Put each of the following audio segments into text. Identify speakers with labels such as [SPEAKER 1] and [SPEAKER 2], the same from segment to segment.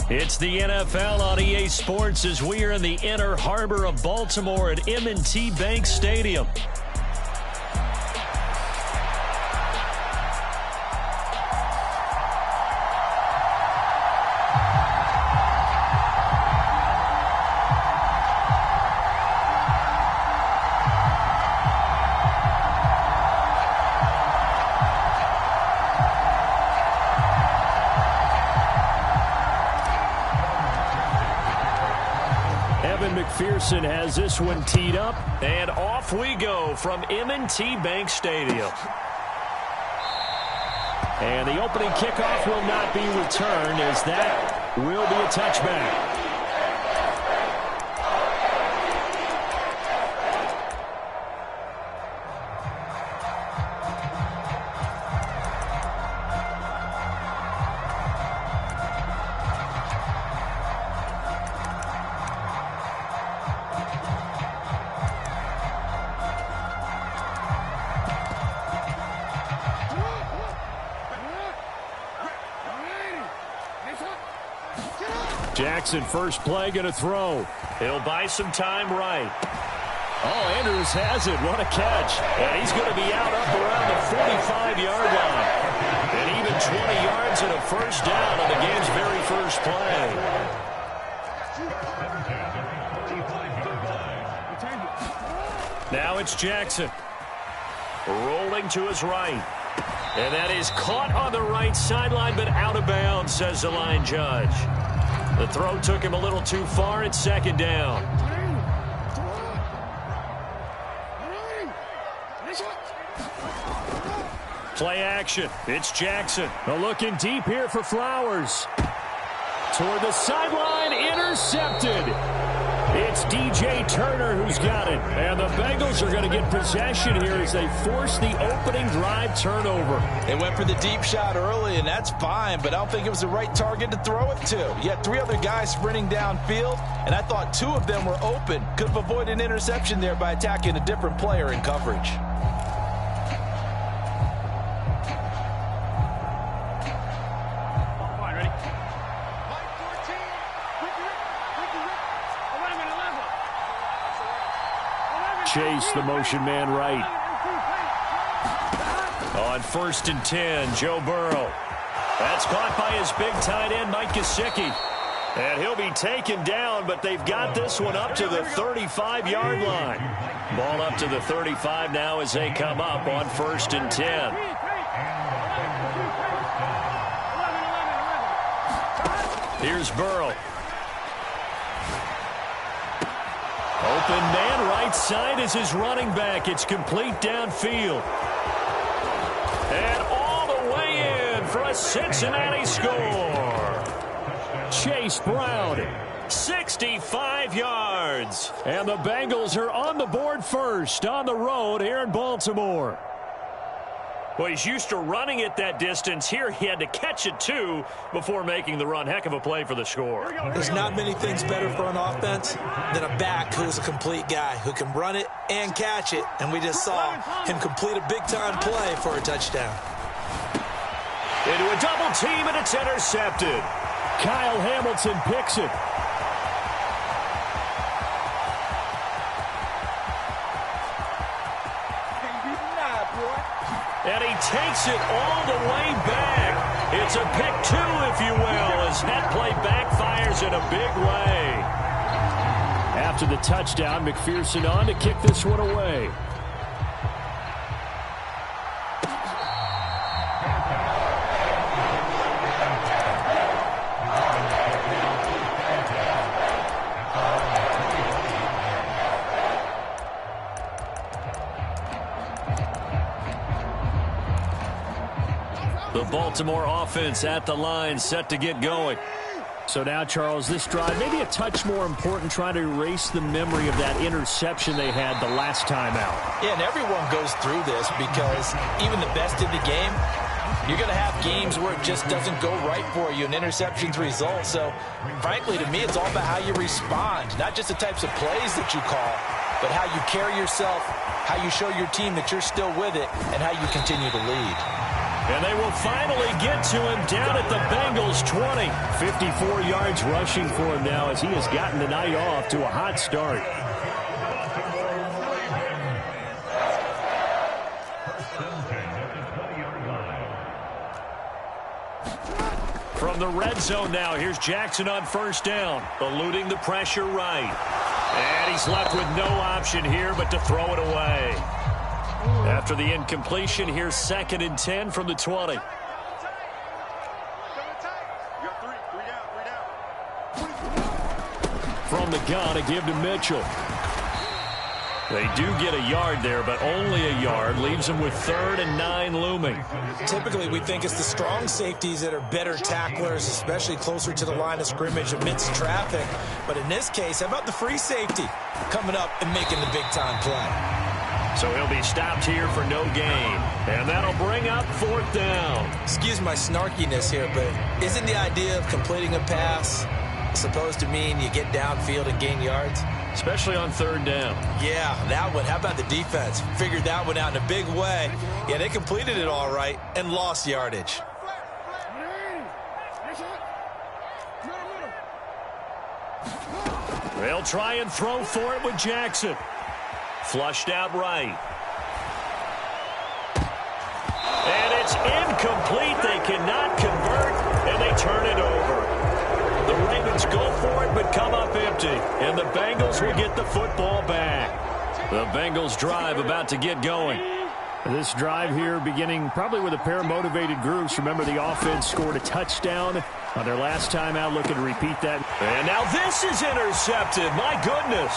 [SPEAKER 1] It's the NFL on EA Sports as we are in the inner harbor of Baltimore at M&T Bank Stadium. McPherson has this one teed up, and off we go from M&T Bank Stadium. And the opening kickoff will not be returned, as that will be a touchback. Jackson, first play, going to throw. He'll buy some time right. Oh, Andrews has it. What a catch. And he's going to be out up around the 45-yard line. And even 20 yards and a first down on the game's very first play. Now it's Jackson. Rolling to his right. And that is caught on the right sideline, but out of bounds, says the line judge. The throw took him a little too far. It's second down. Play action. It's Jackson. Looking deep here for Flowers. Toward the sideline, intercepted. It's DJ Turner who's got it. And the Bengals are going to get possession here as they force the opening drive turnover.
[SPEAKER 2] They went for the deep shot early, and that's fine, but I don't think it was the right target to throw it to. You had three other guys sprinting downfield, and I thought two of them were open. Could have avoided an interception there by attacking a different player in coverage.
[SPEAKER 1] Chase, the motion man right. On 1st and 10, Joe Burrow. That's caught by his big tight end, Mike Gesicki. And he'll be taken down, but they've got this one up to the 35-yard line. Ball up to the 35 now as they come up on 1st and 10. Here's Burrow. Open man right side is his running back. It's complete downfield. And all the way in for a Cincinnati score. Chase Brown, 65 yards. And the Bengals are on the board first on the road here in Baltimore. Well, he's used to running it that distance. Here he had to catch it, too, before making the run. Heck of a play for the score.
[SPEAKER 3] There's not many things better for an offense than a back who is a complete guy who can run it and catch it. And we just saw him complete a big-time play for a touchdown.
[SPEAKER 1] Into a double team, and it's intercepted. Kyle Hamilton picks it. And he takes it all the way back. It's a pick two, if you will, as that play backfires in a big way. After the touchdown, McPherson on to kick this one away. The Baltimore offense at the line, set to get going. So now, Charles, this drive maybe a touch more important, trying to erase the memory of that interception they had the last time out.
[SPEAKER 2] Yeah, and everyone goes through this because even the best in the game, you're going to have games where it just doesn't go right for you and interceptions result. So, frankly, to me, it's all about how you respond, not just the types of plays that you call, but how you carry yourself, how you show your team that you're still with it, and how you continue to lead.
[SPEAKER 1] And they will finally get to him down at the Bengals 20. 54 yards rushing for him now as he has gotten the night off to a hot start. From the red zone now, here's Jackson on first down, eluding the pressure right. And he's left with no option here but to throw it away. After the incompletion, here's 2nd and 10 from the 20. From the gun, a give to Mitchell. They do get a yard there, but only a yard. Leaves them with 3rd and 9 looming.
[SPEAKER 3] Typically, we think it's the strong safeties that are better tacklers, especially closer to the line of scrimmage amidst traffic. But in this case, how about the free safety coming up and making the big-time play?
[SPEAKER 1] So he'll be stopped here for no gain. And that'll bring up 4th down.
[SPEAKER 3] Excuse my snarkiness here, but isn't the idea of completing a pass supposed to mean you get downfield and gain yards?
[SPEAKER 1] Especially on 3rd down.
[SPEAKER 3] Yeah, that one. How about the defense? Figured that one out in a big way. Yeah, they completed it all right and lost yardage.
[SPEAKER 1] They'll try and throw for it with Jackson. Flushed out right. And it's incomplete. They cannot convert, and they turn it over. The Ravens go for it, but come up empty. And the Bengals will get the football back. The Bengals drive about to get going. This drive here beginning probably with a pair of motivated groups. Remember, the offense scored a touchdown on their last time out, looking to repeat that. And now this is intercepted. My goodness.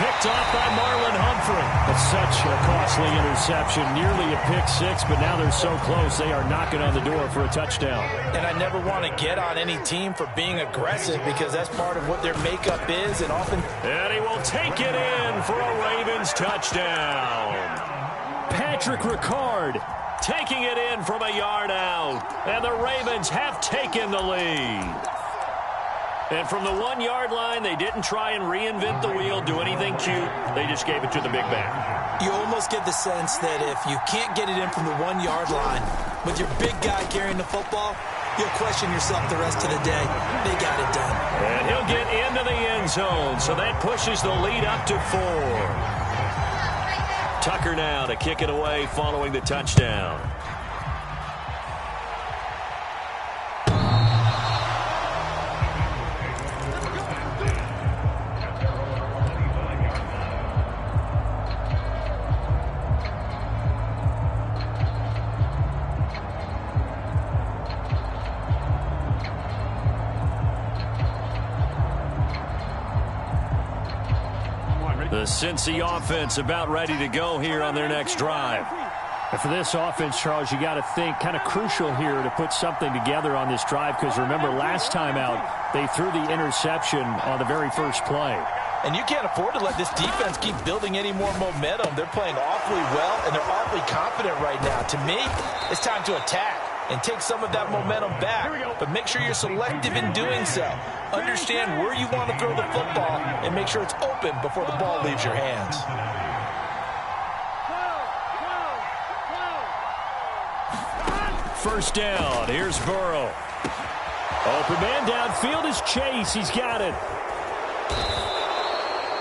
[SPEAKER 1] Picked off by Marlon Humphrey. That's such a costly interception. Nearly a pick six, but now they're so close they are knocking on the door for a touchdown.
[SPEAKER 3] And I never want to get on any team for being aggressive because that's part of what their makeup is. And often.
[SPEAKER 1] And he will take it in for a Ravens touchdown. Patrick Ricard taking it in from a yard out. And the Ravens have taken the lead. And from the 1-yard line, they didn't try and reinvent the wheel, do anything cute. They just gave it to the big back.
[SPEAKER 3] You almost get the sense that if you can't get it in from the 1-yard line with your big guy carrying the football, you'll question yourself the rest of the day. They got it done.
[SPEAKER 1] And he'll get into the end zone, so that pushes the lead up to 4. Tucker now to kick it away following the touchdown. The Cincy offense about ready to go here on their next drive. And for this offense, Charles, you got to think kind of crucial here to put something together on this drive because remember last time out they threw the interception on the very first play.
[SPEAKER 2] And you can't afford to let this defense keep building any more momentum. They're playing awfully well and they're awfully confident right now. To me, it's time to attack and take some of that momentum back. But make sure you're selective in doing so. Understand where you want to throw the football and make sure it's open before the ball leaves your hands.
[SPEAKER 1] First down. Here's Burrow. Open man downfield is Chase. He's got it.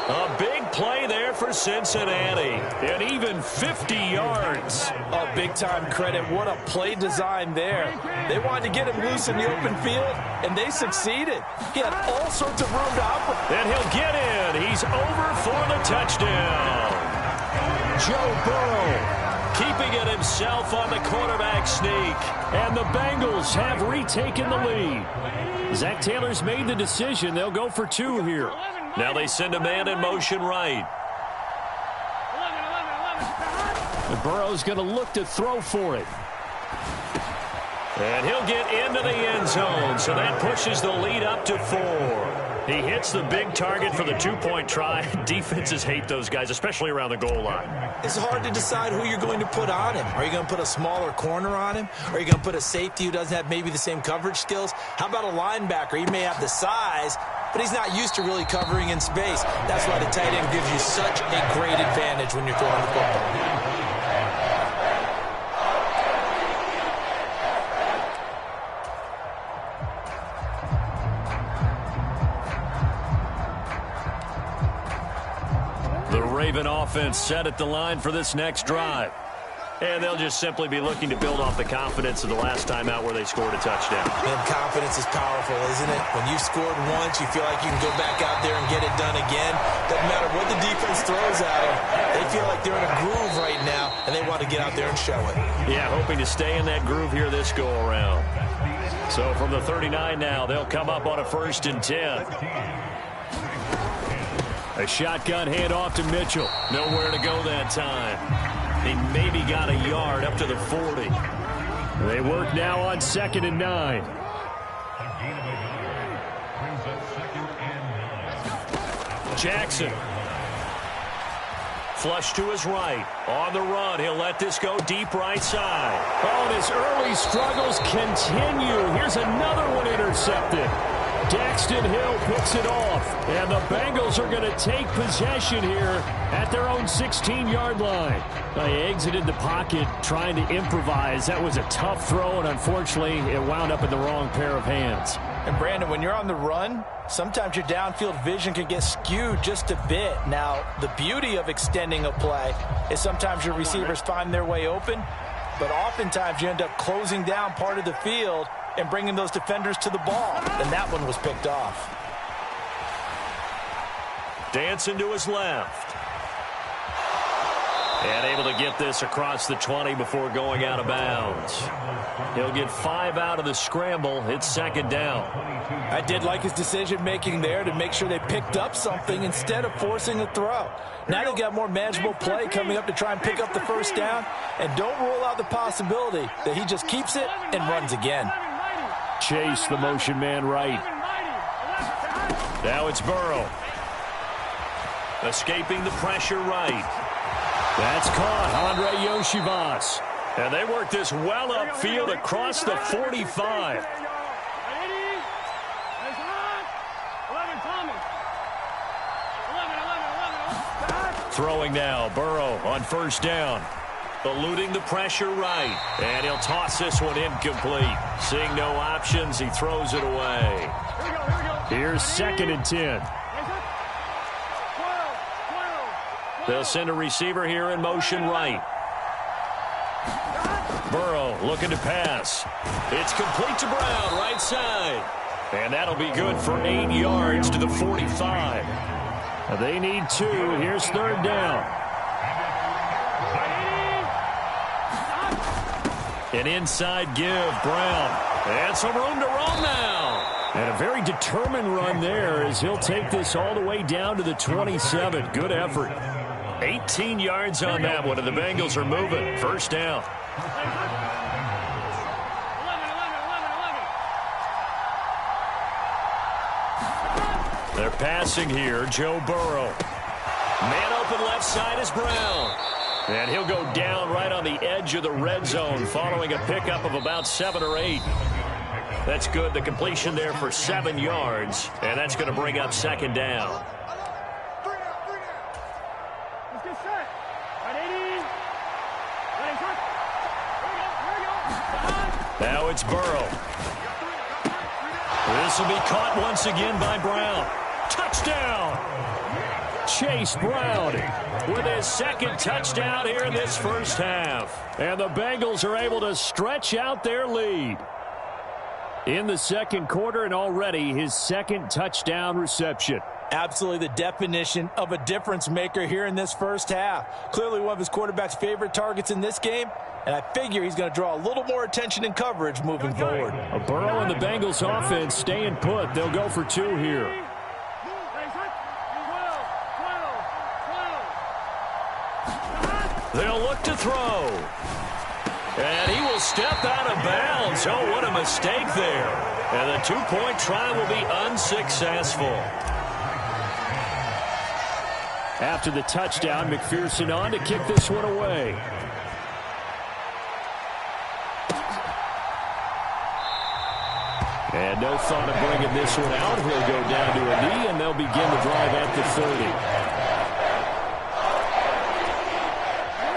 [SPEAKER 1] A big play there for Cincinnati. And even 50 yards.
[SPEAKER 2] Oh, big-time credit. What a play design there. They wanted to get him loose in the open field, and they succeeded. He had all sorts of room to operate.
[SPEAKER 1] And he'll get in. He's over for the touchdown. Joe Burrow keeping it himself on the quarterback sneak. And the Bengals have retaken the lead. Zach Taylor's made the decision. They'll go for 2 here. Now they send a man in motion right. And Burrow's going to look to throw for it. And he'll get into the end zone, so that pushes the lead up to 4. He hits the big target for the 2-point try. Defenses hate those guys, especially around the goal line.
[SPEAKER 3] It's hard to decide who you're going to put on him. Are you going to put a smaller corner on him? Are you going to put a safety who doesn't have maybe the same coverage skills? How about a linebacker? He may have the size, but he's not used to really covering in space. That's why the tight end gives you such a great advantage when you're throwing the football.
[SPEAKER 1] Raven offense set at the line for this next drive. And they'll just simply be looking to build off the confidence of the last time out where they scored a touchdown.
[SPEAKER 3] And confidence is powerful, isn't it? When you scored once, you feel like you can go back out there and get it done again. Doesn't matter what the defense throws at them. They feel like they're in a groove right now, and they want to get out there and show it. Yeah,
[SPEAKER 1] hoping to stay in that groove here this go-around. So from the 39 now, they'll come up on a 1st and 10. A shotgun handoff to Mitchell. Nowhere to go that time. He maybe got a yard up to the 40. They work now on 2nd and 9. Jackson. Flush to his right. On the run, he'll let this go deep right side. Oh, and his early struggles continue. Here's another one intercepted. Daxton Hill picks it off, and the Bengals are going to take possession here at their own 16-yard line. They exited the pocket trying to improvise. That was a tough throw, and unfortunately, it wound up in the wrong pair of hands.
[SPEAKER 2] And, Brandon, when you're on the run, sometimes your downfield vision can get skewed just a bit. Now, the beauty of extending a play is sometimes your receivers find their way open, but oftentimes you end up closing down part of the field and bringing those defenders to the ball. And that one was picked off.
[SPEAKER 1] Dancing to his left. And able to get this across the 20 before going out of bounds. He'll get 5 out of the scramble. It's 2nd down.
[SPEAKER 2] I did like his decision-making there to make sure they picked up something instead of forcing a throw. Now they've got more manageable play coming up to try and pick up the 1st down. And don't rule out the possibility that he just keeps it and runs again.
[SPEAKER 1] Chase, the motion man right. Now it's Burrow. Escaping the pressure right. That's caught, Andre Yoshivas. And they work this well upfield across the 45. Throwing now, Burrow on 1st down. Eluding the pressure right. And he'll toss this one incomplete. Seeing no options, he throws it away. Here's 2nd and 10. They'll send a receiver here in motion right. Burrow looking to pass. It's complete to Brown, right side. And that'll be good for 8 yards to the 45. They need 2. Here's 3rd down. An inside give, Brown. And some room to roam now. And a very determined run there as he'll take this all the way down to the 27. Good effort. 18 yards on that one, and the Bengals are moving. 1st down. They're passing here. Joe Burrow. Man open left side is Brown. And he'll go down right on the edge of the red zone following a pickup of about 7 or 8. That's good. The completion there for 7 yards. And that's going to bring up 2nd down. Now it's Burrow. This will be caught once again by Brown. Touchdown! Chase Brown with his 2nd touchdown here in this 1st half. And the Bengals are able to stretch out their lead. In the 2nd quarter, and already his 2nd touchdown reception.
[SPEAKER 2] Absolutely the definition of a difference maker here in this 1st half. Clearly one of his quarterback's favorite targets in this game, and I figure he's going to draw a little more attention and coverage moving forward.
[SPEAKER 1] A Burrow and the Bengals offense staying put. They'll go for 2 here. They'll look to throw. And he will step out of bounds. Oh, what a mistake there. And the 2-point try will be unsuccessful. After the touchdown, McPherson on to kick this one away. And no thought of bringing this one out. He'll go down to a knee, and they'll begin the drive at the 30.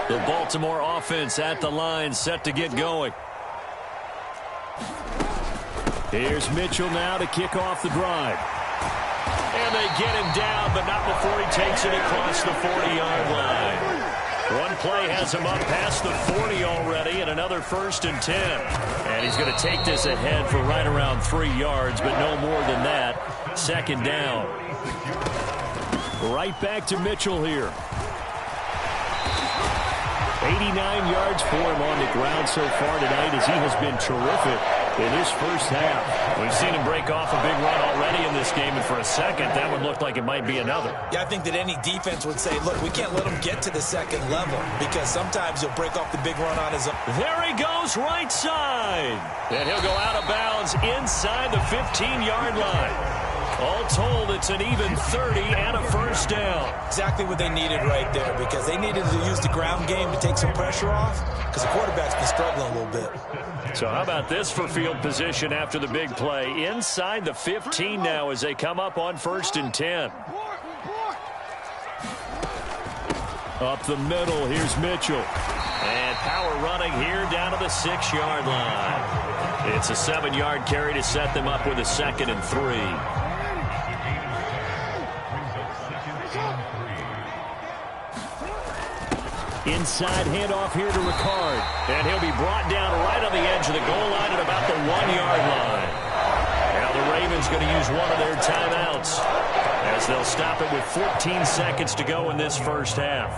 [SPEAKER 1] The Baltimore offense at the line, set to get going. Here's Mitchell now to kick off the drive. And they get him down, but not before he takes it across the 40-yard line. One play has him up past the 40 already, and another 1st and 10. And he's going to take this ahead for right around 3 yards, but no more than that. 2nd down. Right back to Mitchell here. 89 yards for him on the ground so far tonight as he has been terrific in his first half. We've seen him break off a big run already in this game, and for a second, that one looked like it might be another.
[SPEAKER 3] Yeah, I think that any defense would say, look, we can't let him get to the 2nd level because sometimes he'll break off the big run on his own.
[SPEAKER 1] There he goes right side. And he'll go out of bounds inside the 15-yard line. All told, it's an even 30 and a 1st down.
[SPEAKER 3] Exactly what they needed right there because they needed to use the ground game to take some pressure off because the quarterback's been struggling a little bit.
[SPEAKER 1] So how about this for field position after the big play? Inside the 15 now as they come up on 1st and 10. Up the middle, here's Mitchell. And power running here down to the 6-yard line. It's a 7-yard carry to set them up with a 2nd and 3. Inside handoff here to Ricard. And he'll be brought down right on the edge of the goal line at about the 1-yard line. Now the Ravens going to use one of their timeouts as they'll stop it with 14 seconds to go in this first half.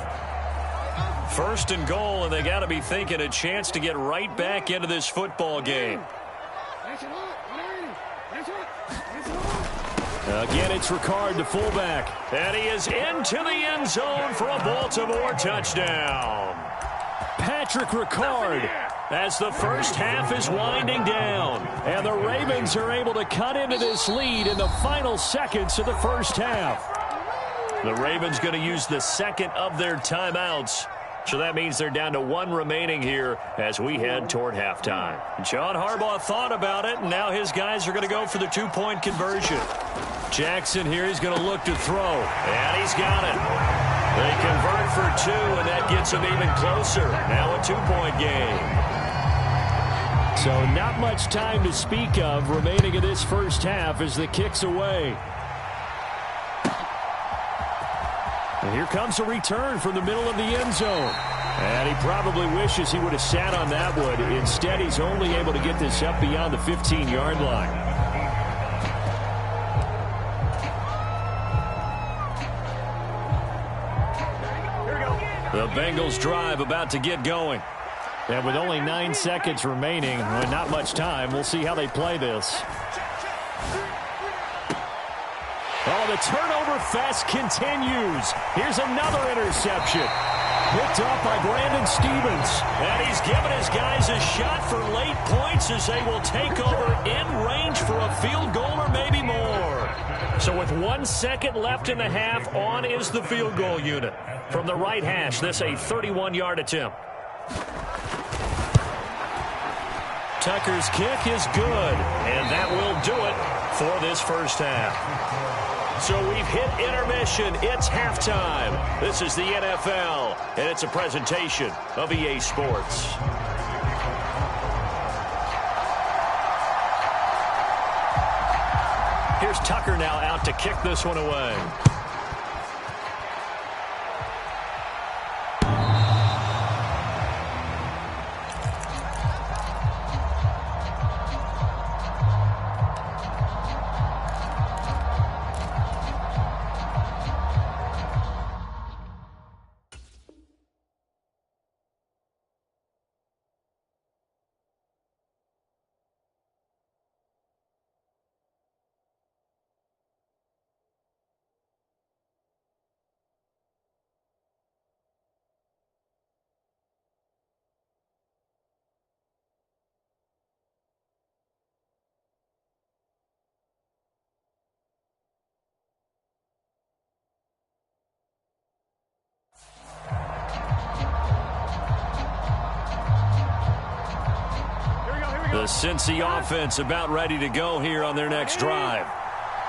[SPEAKER 1] 1st and goal, and they got to be thinking a chance to get right back into this football game. Again, it's Ricard, the fullback. And he is into the end zone for a Baltimore touchdown. Patrick Ricard as the first half is winding down. And the Ravens are able to cut into this lead in the final seconds of the first half. The Ravens going to use the 2nd of their timeouts. So that means they're down to 1 remaining here as we head toward halftime. John Harbaugh thought about it, and now his guys are going to go for the 2-point conversion. Jackson here is going to look to throw, and he's got it. They convert for 2, and that gets them even closer. Now a 2-point game. So not much time to speak of remaining in this first half as the kick's away. And here comes a return from the middle of the end zone. And he probably wishes he would have sat on that one. Instead, he's only able to get this up beyond the 15-yard line. The Bengals drive about to get going. And with only 9 seconds remaining, and not much time, we'll see how they play this. Oh, the turnover fest continues. Here's another interception. Picked up by Brandon Stevens. And he's given his guys a shot for late points as they will take over in range for a field goal or maybe more. So with 1 second left in the half, on is the field goal unit. From the right hash, this a 31-yard attempt. Tucker's kick is good, and that will do it for this first half. So we've hit intermission. It's halftime. This is the NFL, and it's a presentation of EA Sports. Here's Tucker now out to kick this one away. The Cincy offense about ready to go here on their next drive.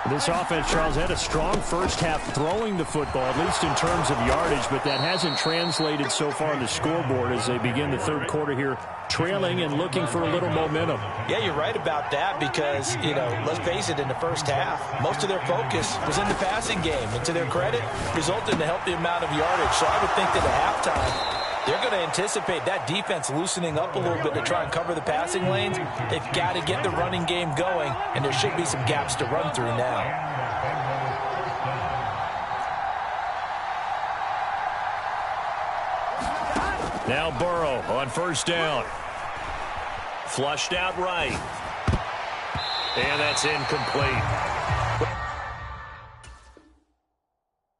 [SPEAKER 1] This offense, Charles, had a strong first half throwing the football, at least in terms of yardage, but that hasn't translated so far on the scoreboard as they begin the third quarter here, trailing and looking for a little momentum.
[SPEAKER 3] Yeah, you're right about that because, let's face it, in the first half, most of their focus was in the passing game, and to their credit, resulted in a healthy amount of yardage. So I would think that at halftime, they're going to anticipate that defense loosening up a little bit to try and cover the passing lanes. They've got to get the running game going, and there should be some gaps to run through now.
[SPEAKER 1] Now Burrow on first down. Flushed out right. And that's incomplete.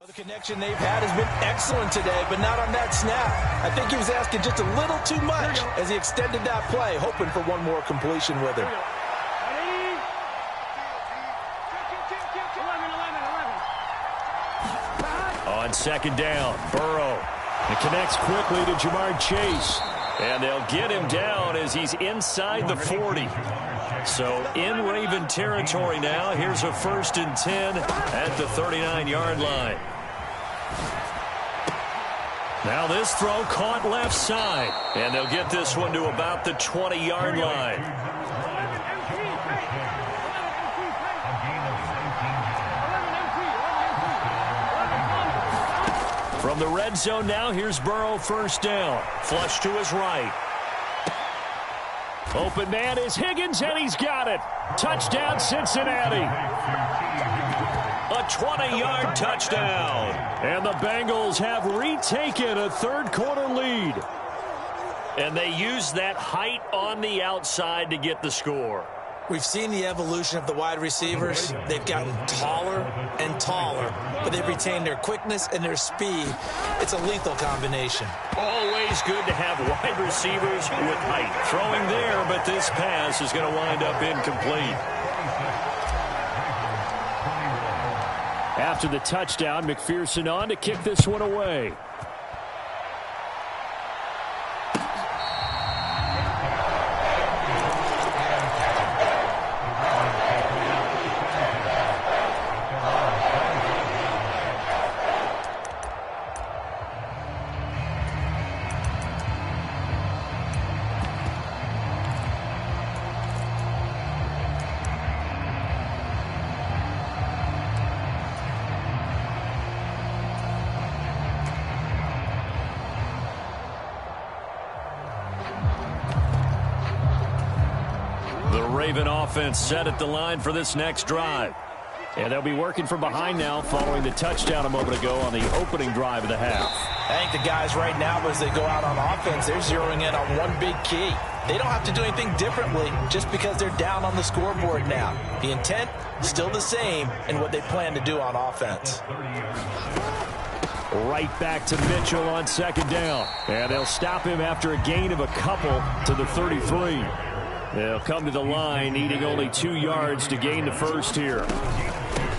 [SPEAKER 3] The connection they've had has been excellent today, but not on that snap. I think he was asking just a little too much as he extended that play, hoping for one more completion with him.
[SPEAKER 1] On second down, Burrow. It connects quickly to Jamar Chase. And they'll get him down as he's inside the 40. So in Raven territory now. Here's a 1st and 10 at the 39-yard line. Now this throw caught left side. And they'll get this one to about the 20-yard line. From the red zone now, here's Burrow first down. Flush to his right. Open man is Higgins, and he's got it. Touchdown, Cincinnati. A 20-yard touchdown. And the Bengals have retaken a third-quarter lead. And they use that height on the outside to get the score.
[SPEAKER 3] We've seen the evolution of the wide receivers. They've gotten taller and taller, but they've retained their quickness and their speed. It's a lethal combination.
[SPEAKER 1] Always good to have wide receivers with height. Throwing there, but this pass is going to wind up incomplete. After the touchdown, McPherson on to kick this one away. Raven offense set at the line for this next drive. And they'll be working from behind now following the touchdown a moment ago on the opening drive of the half.
[SPEAKER 3] I think the guys right now, as they go out on offense, they're zeroing in on one big key. They don't have to do anything differently just because they're down on the scoreboard now. The intent, still the same in what they plan to do on offense.
[SPEAKER 1] Right back to Mitchell on second down. And they'll stop him after a gain of a couple to the 33. They'll come to the line, needing only 2 yards to gain the first here.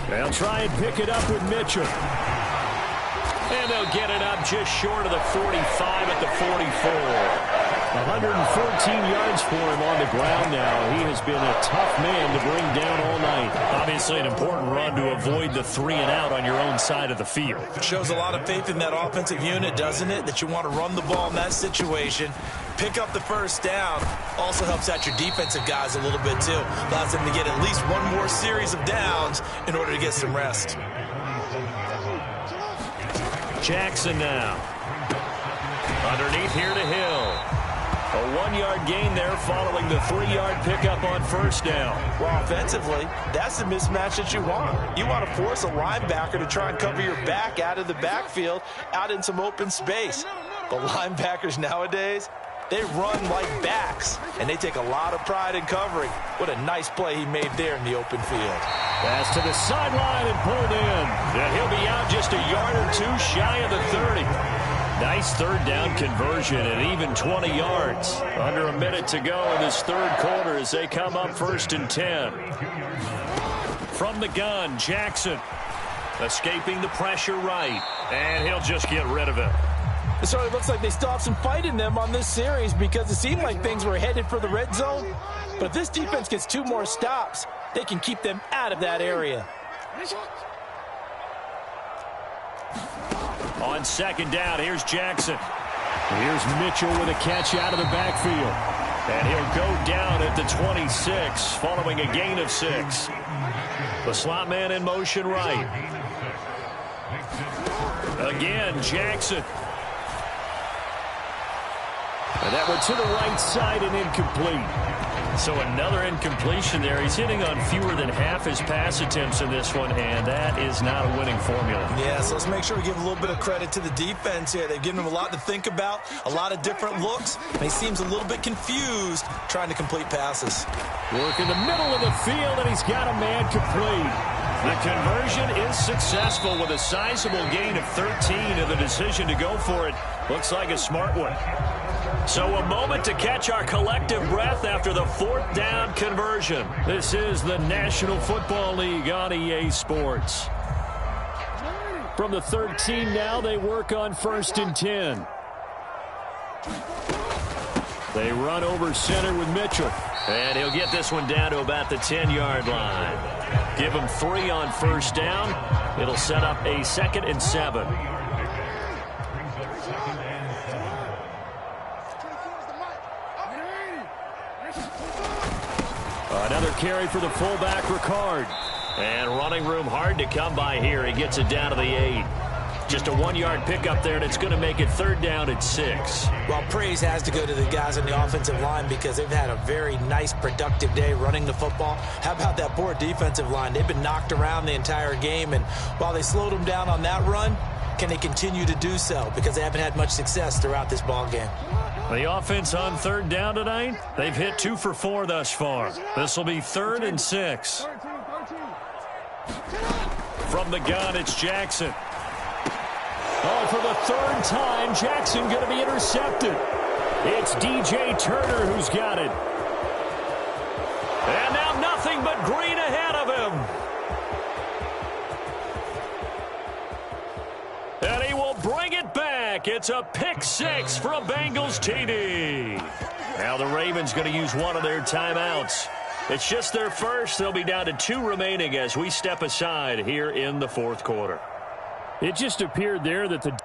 [SPEAKER 1] They'll try and pick it up with Mitchell. And they'll get it up just short of the 45 at the 44. 114 yards for him on the ground now. He has been a tough man to bring down all night. Obviously an important run to avoid the 3 and out on your own side of the field.
[SPEAKER 3] It shows a lot of faith in that offensive unit, doesn't it? That you want to run the ball in that situation. Pick up the first down. Also helps out your defensive guys a little bit, too. Allows them to get at least one more series of downs in order to get some rest.
[SPEAKER 1] Jackson now. Underneath here to Hill. A 1-yard gain there following the 3-yard pickup on first down.
[SPEAKER 3] Well, offensively, that's the mismatch that you want. You want to force a linebacker to try and cover your back out of the backfield, out in some open space. But linebackers nowadays, they run like backs, and they take a lot of pride in covering. What a nice play he made there in the open field.
[SPEAKER 1] Pass to the sideline and pulled in. And he'll be out just a yard or 2 shy of the 30. Nice third down conversion and even 20 yards. Under a minute to go in this third quarter as they come up 1st and 10. From the gun, Jackson escaping the pressure right. And he'll just get rid of it.
[SPEAKER 3] It certainly looks like they still have some fight in them on this series because it seemed like things were headed for the red zone. But if this defense gets 2 more stops, they can keep them out of that area.
[SPEAKER 1] On second down, here's Jackson. Here's Mitchell with a catch out of the backfield. And he'll go down at the 26 following a gain of 6. The slot man in motion right. Again, Jackson. And that one to the right side and incomplete. So another incompletion there. He's hitting on fewer than half his pass attempts in this one, and that is not a winning formula.
[SPEAKER 3] Yeah, so let's make sure we give a little bit of credit to the defense here. They've given him a lot to think about, a lot of different looks, and he seems a little bit confused trying to complete passes.
[SPEAKER 1] Work in the middle of the field, and he's got a man complete. The conversion is successful with a sizable gain of 13, and the decision to go for it looks like a smart one. So a moment to catch our collective breath after the 4th down conversion. This is the National Football League on EA Sports. From the 13 now, they work on 1st and 10. They run over center with Mitchell. And he'll get this one down to about the 10-yard line. Give him 3 on 1st down. It'll set up a 2nd and 7. Another carry for the fullback, Ricard. And running room hard to come by here. He gets it down to the 8. Just a 1-yard pickup there, and it's going to make it 3rd down at 6.
[SPEAKER 3] Well, praise has to go to the guys on the offensive line because they've had a very nice, productive day running the football. How about that poor defensive line? They've been knocked around the entire game, and while they slowed them down on that run, can they continue to do so? Because they haven't had much success throughout this ball game.
[SPEAKER 1] The offense on 3rd down tonight, they've hit 2 for 4 thus far. This will be 3rd and 6. From the gun, it's Jackson. Oh, for the 3rd time, Jackson going to be intercepted. It's DJ Turner who's got it. And now nothing but green ahead of him. And he will bring it back. It's a pick 6 for a Bengals TD. Now the Ravens going to use one of their timeouts. It's just their first. They'll be down to 2 remaining as we step aside here in the 4th quarter. It just appeared there that the